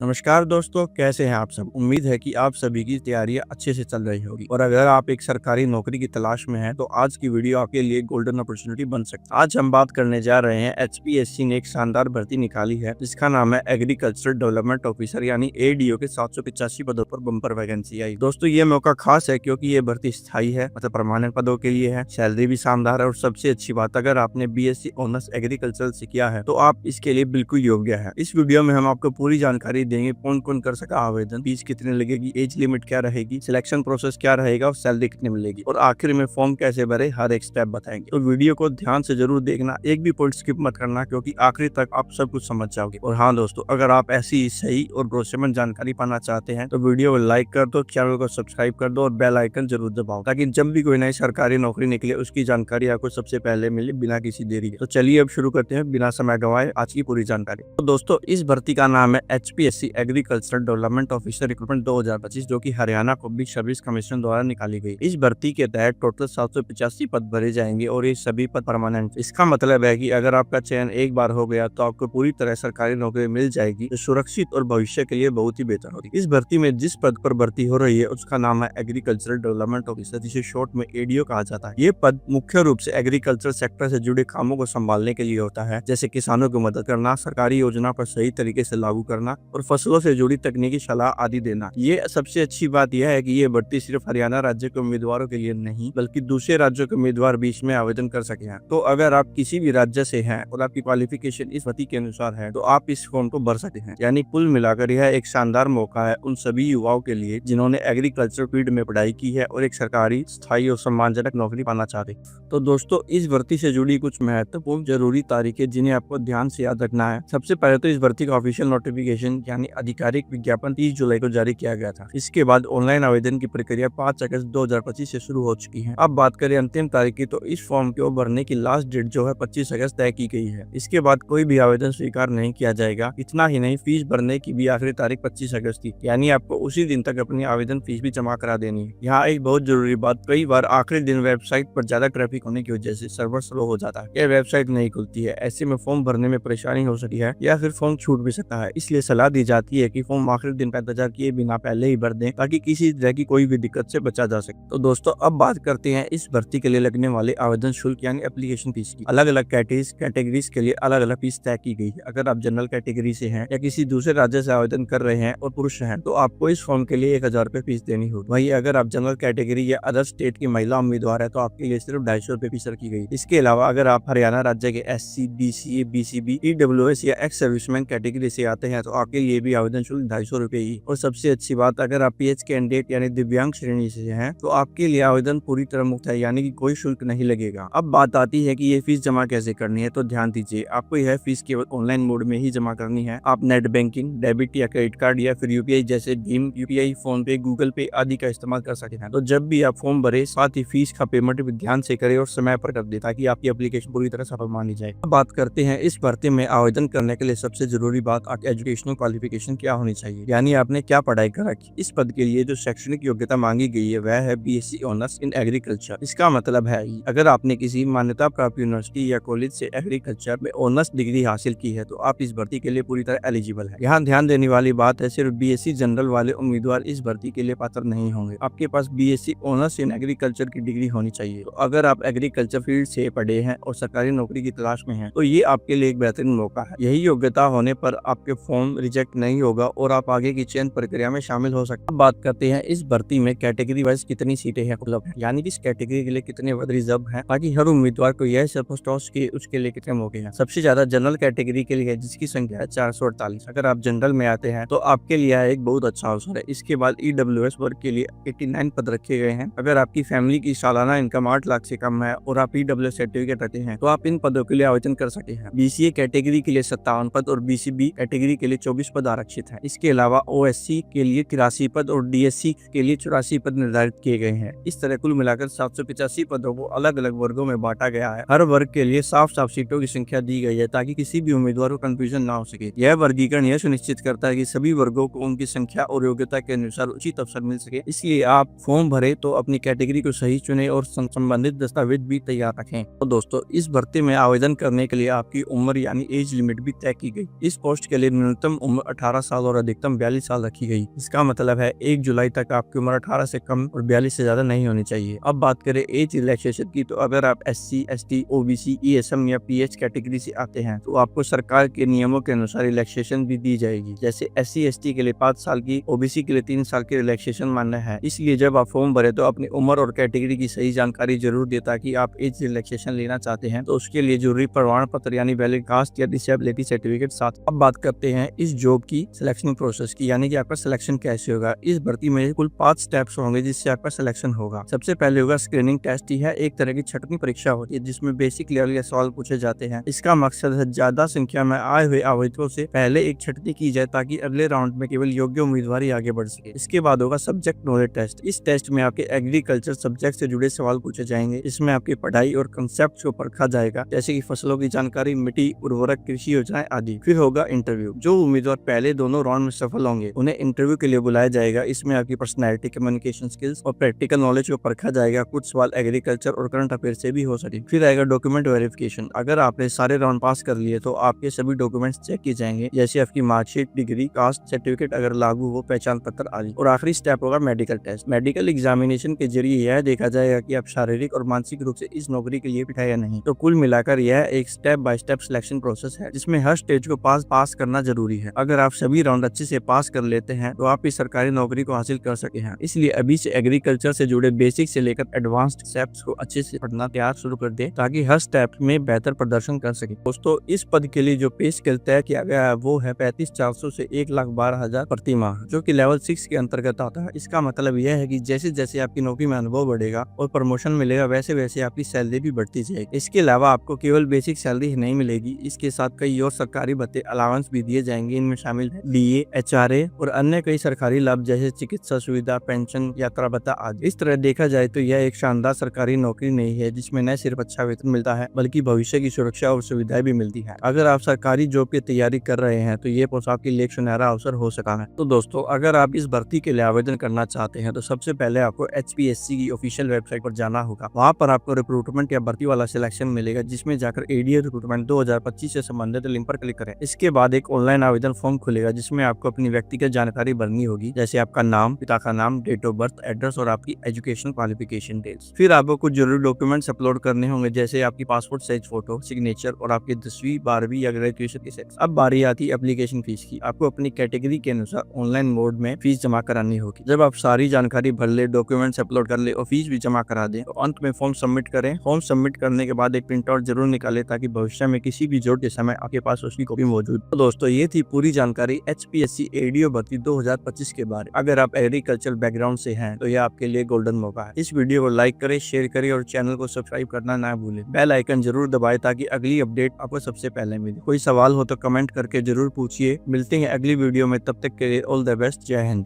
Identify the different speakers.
Speaker 1: नमस्कार दोस्तों, कैसे हैं आप सब। उम्मीद है कि आप सभी की तैयारियां अच्छे से चल रही होगी और अगर आप एक सरकारी नौकरी की तलाश में हैं तो आज की वीडियो आपके लिए गोल्डन अपॉर्चुनिटी बन सकती है। आज हम बात करने जा रहे हैं एचपीएससी ने एक शानदार भर्ती निकाली है जिसका नाम है एग्रीकल्चर डेवलपमेंट ऑफिसर यानी एडीओ के 785 पदों पर बम्पर वैकेंसी आई। दोस्तों ये मौका खास है क्योंकि ये भर्ती स्थायी है, मतलब परमानेंट पदों के लिए है। सैलरी भी शानदार है और सबसे अच्छी बात, अगर आपने बीएससी ऑनर्स एग्रीकल्चर से किया है तो आप इसके लिए बिल्कुल योग्य है। इस वीडियो में हम आपको पूरी जानकारी देंगे, कौन कौन कर सका आवेदन, फीस कितनी लगेगी, एज लिमिट क्या रहेगी, सिलेक्शन प्रोसेस क्या रहेगा और सैलरी कितनी मिलेगी और आखिर में फॉर्म कैसे भरे, हर एक स्टेप बताएंगे। तो वीडियो को ध्यान से जरूर देखना, एक भी पॉइंट स्किप मत करना क्योंकि आखिरी तक आप सब कुछ समझ जाओगे। और हाँ दोस्तों, अगर आप ऐसी सही और भरोसेमंद जानकारी पाना चाहते हैं तो वीडियो को लाइक कर दो, चैनल को सब्सक्राइब कर दो और बेल आइकन जरूर दबाओ ताकि जब भी कोई नई सरकारी नौकरी निकले उसकी जानकारी आपको सबसे पहले मिले बिना किसी देरी के। तो चलिए अब शुरू करते हैं बिना समय गंवाए आज की पूरी जानकारी। तो दोस्तों इस भर्ती का नाम है HPSC agriculture development officer recruitment 2025 जो कि हरियाणा पब्लिक सर्विस कमीशन द्वारा निकाली गई। इस भर्ती के तहत टोटल 785 पद भरे जाएंगे और ये सभी पद परमानेंट। इसका मतलब है कि अगर आपका चयन एक बार हो गया तो आपको पूरी तरह सरकारी नौकरी मिल जाएगी जो सुरक्षित और भविष्य के लिए बहुत ही बेहतर होगी। इस भर्ती में जिस पद पर भर्ती हो रही है उसका नाम है एग्रीकल्चर डेवलपमेंट ऑफिसर जिसे शॉर्ट में एडीओ कहा जाता है। ये पद मुख्य रूप से एग्रीकल्चर सेक्टर से जुड़े कामों को संभालने के लिए होता है, जैसे किसानों की मदद करना, सरकारी योजना पर सही तरीके से लागू करना और फसलों से जुड़ी तकनीकी सलाह आदि देना। ये सबसे अच्छी बात यह है कि ये भर्ती सिर्फ हरियाणा राज्य के उम्मीदवारों के लिए नहीं बल्कि दूसरे राज्यों के उम्मीदवार भी इसमें आवेदन कर सके हैं। तो अगर आप किसी भी राज्य से हैं और आपकी क्वालिफिकेशन इस भर्ती के अनुसार है तो आप इस फॉर्म को भर सकते हैं। यानी कुल मिलाकर यह एक शानदार मौका है उन सभी युवाओं के लिए जिन्होंने एग्रीकल्चर फील्ड में पढ़ाई की है और एक सरकारी, स्थायी और सम्मानजनक नौकरी पाना चाहते। तो दोस्तों इस भर्ती से जुड़ी कुछ महत्वपूर्ण जरूरी तारीखें जिन्हें आपको ध्यान से याद रखना है। सबसे पहले तो इस भर्ती का ऑफिशियल नोटिफिकेशन यानी आधिकारिक विज्ञापन 30 जुलाई को जारी किया गया था। इसके बाद ऑनलाइन आवेदन की प्रक्रिया 5 अगस्त 2025 से शुरू हो चुकी है। अब बात करें अंतिम तारीख की तो इस फॉर्म को भरने की लास्ट डेट जो है 25 अगस्त तय की गई है। इसके बाद कोई भी आवेदन स्वीकार नहीं किया जाएगा। इतना ही नहीं, फीस भरने की भी आखिरी तारीख 25 अगस्त थी, यानी आपको उसी दिन तक अपनी आवेदन फीस भी जमा करा देनी है। यहाँ एक बहुत जरूरी बात, कई बार आखिरी दिन वेबसाइट पर ज्यादा ट्रैफिक होने की वजह से सर्वर स्लो हो जाता है, यह वेबसाइट नहीं खुलती है। ऐसे में फॉर्म भरने में परेशानी हो सकती है या फिर फॉर्म छूट भी सकता है। इसलिए सलाह दी जाती है कि फॉर्म आखिरी दिन का इंतजार किए बिना पहले ही भर दें ताकि किसी तरह की कोई भी दिक्कत से बचा जा सके। तो दोस्तों अब बात करते हैं इस भर्ती के लिए लगने वाले आवेदन शुल्क यानी एप्लीकेशन फीस की। अलग अलग कैटेगरीज के लिए अलग अलग फीस तय की गई है। अगर आप जनरल कैटेगरी से हैं या किसी दूसरे राज्य से आवेदन कर रहे हैं और पुरुष हैं तो आपको इस फॉर्म के लिए 1000 रुपए फीस देनी होगी। वहीं अगर आप जनरल कैटेगरी या अदर स्टेट की महिला उम्मीदवार है तो आपके लिए सिर्फ 250 रुपए फीस रखी गई। इसके अलावा अगर आप हरियाणा राज्य के SC, BCA, BCB, EWS या एक्स सर्विसमैन कैटेगरी से आते हैं तो आपके लिए भी आवेदन शुल्क 250 रुपए ही। और सबसे अच्छी बात, अगर आप PH कैंडिडेट यानी दिव्यांग श्रेणी से हैं तो आपके लिए आवेदन पूरी तरह मुफ्त है, यानी कि कोई शुल्क नहीं लगेगा। अब बात आती है कि ये फीस जमा कैसे करनी है, तो ध्यान दीजिए, आपको यह फीस केवल ऑनलाइन मोड में ही जमा करनी है। आप नेट बैंकिंग, डेबिट या क्रेडिट कार्ड या फिर UPI जैसे भीम UPI, फोन पे, गूगल पे आदि का इस्तेमाल कर सकते हैं। तो जब भी आप फॉर्म भरे साथ ही फीस का पेमेंट भी ध्यान से करें और समय पर कर दे ताकि आपकी एप्लीकेशन पूरी तरह सफल मानी जाए। अब बात करते हैं इस भर्ती में आवेदन करने के लिए सबसे जरूरी बात, आपकी एजुकेशनल क्वालिफिकेशन क्या होनी चाहिए, यानी आपने क्या पढ़ाई कर रखी। इस पद के लिए जो शैक्षणिक योग्यता मांगी गई है वह है BSc ऑनर्स इन एग्रीकल्चर। इसका मतलब है अगर आपने किसी मान्यता प्राप्त यूनिवर्सिटी या कॉलेज से एग्रीकल्चर में ऑनर्स डिग्री हासिल की है तो आप इस भर्ती के लिए पूरी तरह एलिजिबल है। यहाँ ध्यान देने वाली बात है, सिर्फ BSc जनरल वाले उम्मीदवार इस भर्ती के लिए पात्र नहीं होंगे। आपके पास BSc ऑनर्स इन एग्रीकल्चर की डिग्री होनी चाहिए। तो अगर आप एग्रीकल्चर फील्ड से पढ़े हैं और सरकारी नौकरी की तलाश में हैं तो ये आपके लिए एक बेहतरीन मौका है। यही योग्यता होने पर आपके फॉर्म रिजेक्ट नहीं होगा और आप आगे की चयन प्रक्रिया में शामिल हो सकते हैं। बात करते हैं इस भर्ती में कैटेगरी वाइज कितनी सीटें हैं उपलब्ध है, यानी कि इस कैटेगरी के लिए कितने पद रिजर्व हैं ताकि हर उम्मीदवार को यह स्पष्ट हो कि उसके लिए कितने मौके हैं। सबसे ज्यादा जनरल कैटेगरी के लिए जिसकी संख्या है 448। अगर आप जनरल में आते हैं तो आपके लिए एक बहुत अच्छा अवसर है। इसके बाद EWS वर्ग के लिए 89 पद रखे गए हैं। अगर आपकी फैमिली की सालाना इनकम 8 लाख से कम है और आप EWS सर्टिफिकेट रखते हैं तो आप इन पदों के लिए आवेदन कर सकते हैं। BCA कैटेगरी के लिए 57 पद और BCB कैटेगरी के लिए 24 पद आरक्षित है। इसके अलावा OSC के लिए 83 पद और DSC के लिए 84 पद निर्धारित किए गए हैं। इस तरह कुल मिलाकर 785 पदों को अलग अलग वर्गों में बांटा गया है। हर वर्ग के लिए साफ साफ सीटों की संख्या दी गई है ताकि किसी भी उम्मीदवार को कंफ्यूजन ना हो सके। यह वर्गीकरण यह सुनिश्चित करता है कि सभी वर्गों को उनकी संख्या और योग्यता के अनुसार उचित अवसर मिल सके। इसलिए आप फॉर्म भरे तो अपनी कैटेगरी को सही चुने और संबंधित दस्तावेज भी तैयार रखें। तो दोस्तों इस भर्ती में आवेदन करने के लिए आपकी उम्र यानी एज लिमिट भी तय की गई। इस पोस्ट के लिए न्यूनतम उम्र 18 साल और अधिकतम 42 साल रखी गई। इसका मतलब है 1 जुलाई तक आपकी उम्र 18 से कम और 42 से ज्यादा नहीं होनी चाहिए। अब बात करें एज रिलैक्सेशन की, तो अगर आप SC, ST, OBC, ESM या PH कैटेगरी से आते हैं तो आपको सरकार के नियमों के अनुसार रिलैक्सेशन भी दी जाएगी। जैसे SC, ST के लिए 5 साल की, OBC के लिए 3 साल की रिलैक्सेशन मान्य है। इसलिए जब आप फॉर्म भरे तो अपनी उम्र और कैटेगरी की सही जानकारी जरूर दे, ताकि आप एज रिलैक्सेशन लेना चाहते हैं तो उसके लिए जरूरी प्रमाण पत्र यानी वैलिड कास्ट या डिसेबिलिटी सर्टिफिकेट साथ। अब बात करते हैं इस जॉब की सिलेक्शन प्रोसेस की, यानी कि आपका सिलेक्शन कैसे होगा। इस भर्ती में कुल 5 स्टेप्स होंगे जिससे आपका सिलेक्शन होगा। सबसे पहले होगा स्क्रीनिंग टेस्ट। ही है एक तरह की छटनी परीक्षा होती है जिसमें बेसिक लेवल के सवाल पूछे जाते हैं। इसका मकसद है ज्यादा संख्या में आए हुए आवेदकों से पहले एक छटनी की जाए ताकि अगले राउंड में केवल योग्य उम्मीदवार ही आगे बढ़ सके। इसके बाद होगा सब्जेक्ट नॉलेज टेस्ट। इस टेस्ट में आपके एग्रीकल्चर सब्जेक्ट से जुड़े सवाल पूछे जाएंगे। इसमें आपकी पढ़ाई और कंसेप्ट को परखा जाएगा, जैसे कि फसलों की जानकारी, मिट्टी, उर्वरक, कृषि योजनाएं आदि। फिर होगा इंटरव्यू। जो उम्मीदवार पहले दोनों राउंड में सफल होंगे उन्हें इंटरव्यू के लिए बुलाया जाएगा। इसमें आपकी पर्सनैलिटी, कम्युनिकेशन स्किल्स और प्रैक्टिकल नॉलेज को परखा जाएगा। कुछ सवाल एग्रीकल्चर और करंट अफेयर से भी हो सके। फिर आएगा डॉक्यूमेंट वेरिफिकेशन। अगर आपने सारे राउंड पास कर लिए तो आपके सभी डॉक्यूमेंट्स चेक किए जाएंगे, जैसे आपकी मार्कशीट, डिग्री, कास्ट सर्टिफिकेट अगर लागू हो, पहचान पत्र आदि। और आखिरी स्टेप होगा मेडिकल टेस्ट। मेडिकल एग्जामिनेशन के जरिए यह देखा जाएगा कि आप शारीरिक और मानसिक रूप से इस नौकरी के लिए फिट है या नहीं। तो कुल मिलाकर यह एक step by step selection process है जिसमें हर स्टेज को पास करना जरूरी है। अगर आप सभी राउंड अच्छे से पास कर लेते हैं तो आप इस सरकारी नौकरी को हासिल कर सके हैं। इसलिए अभी से एग्रीकल्चर से जुड़े बेसिक से लेकर एडवांस्ड स्टेप्स को अच्छे से पढ़ना तैयार शुरू कर दे, ताकि हर स्टेप में बेहतर प्रदर्शन कर सके। दोस्तों, इस पद के लिए जो पे स्केल तय किया गया है वो है 35,400 से 1,12,000 प्रति माह, जो कि लेवल 6 के अंतर्गत आता है। इसका मतलब यह है कि जैसे जैसे आपकी नौकरी में अनुभव बढ़ेगा और प्रमोशन मिलेगा, वैसे वैसे आपकी सैलरी भी बढ़ती जाएगी। इसके अलावा आपको केवल बेसिक सैलरी ही नहीं मिलेगी, इसके साथ कई और सरकारी भत्ते, अलाउंस भी दिए जाएंगे। इनमें शामिल है DA, HRA और अन्य कई सरकारी लाभ जैसे चिकित्सा सुविधा, पेंशन, यात्रा भत्ता आदि। इस तरह देखा जाए तो यह एक शानदार सरकारी नौकरी नहीं है जिसमें न सिर्फ अच्छा वेतन मिलता है बल्कि भविष्य की सुरक्षा और सुविधाएं भी मिलती है। अगर आप सरकारी जॉब की तैयारी कर रहे हैं तो ये पोस्ट आपके लिए एक सुनहरा अवसर हो सका है। तो दोस्तों, अगर आप इस भर्ती के लिए आवेदन करना चाहते हैं तो सबसे पहले आपको HPSC की ऑफिशियल वेबसाइट पर जाना होगा। वहाँ पर आपको रिक्रूटमेंट या भर्ती वाला सिलेक्शन मिलेगा, जिसमें जाकर ADA रिक्रूटमेंट 2025 से संबंधित लिंक पर क्लिक करें। इसके बाद एक ऑनलाइन आवेदन फॉर्म खुलेगा जिसमें आपको अपनी व्यक्तिगत जानकारी भरनी होगी, जैसे आपका नाम, पिता का नाम, डेट ऑफ बर्थ, एड्रेस और आपकी एजुकेशन क्वालिफिकेशन डिटेल्स। फिर आपको कुछ जरूरी डॉक्यूमेंट्स अपलोड करने होंगे, जैसे आपकी पासपोर्ट साइज फोटो, सिग्नेचर और आपकी 10वीं, 12वीं या ग्रेजुएशन की सेट। अब बारी आती है एप्लीकेशन फीस की। आपको अपनी कैटेगरी के अनुसार ऑनलाइन मोड में फीस जमा करानी होगी। जब आप सारी जानकारी भर ले, डॉक्यूमेंट्स अपलोड कर ले और फीस भी जमा करा दें तो अंत में फॉर्म सबमिट करें। फॉर्म सबमिट करने के बाद एक प्रिंट आउट जरूर निकालें ताकि भविष्य में किसी भी जरूरत के समय आपके पास उसकी कॉपी मौजूद। तो दोस्तों, ये थी पूरी जानकारी HPSC ADO भर्ती 2025 के बारे। अगर आप एग्रीकल्चर बैकग्राउंड से हैं तो यह आपके लिए गोल्डन मौका है। इस वीडियो को लाइक करें, शेयर करें और चैनल को सब्सक्राइब करना ना भूलें। बेल आइकन जरूर दबाएं ताकि अगली अपडेट आपको सबसे पहले मिले। कोई सवाल हो तो कमेंट करके जरूर पूछिए। मिलते हैं अगली वीडियो में, तब तक के लिए ऑल द बेस्ट। जय हिंद।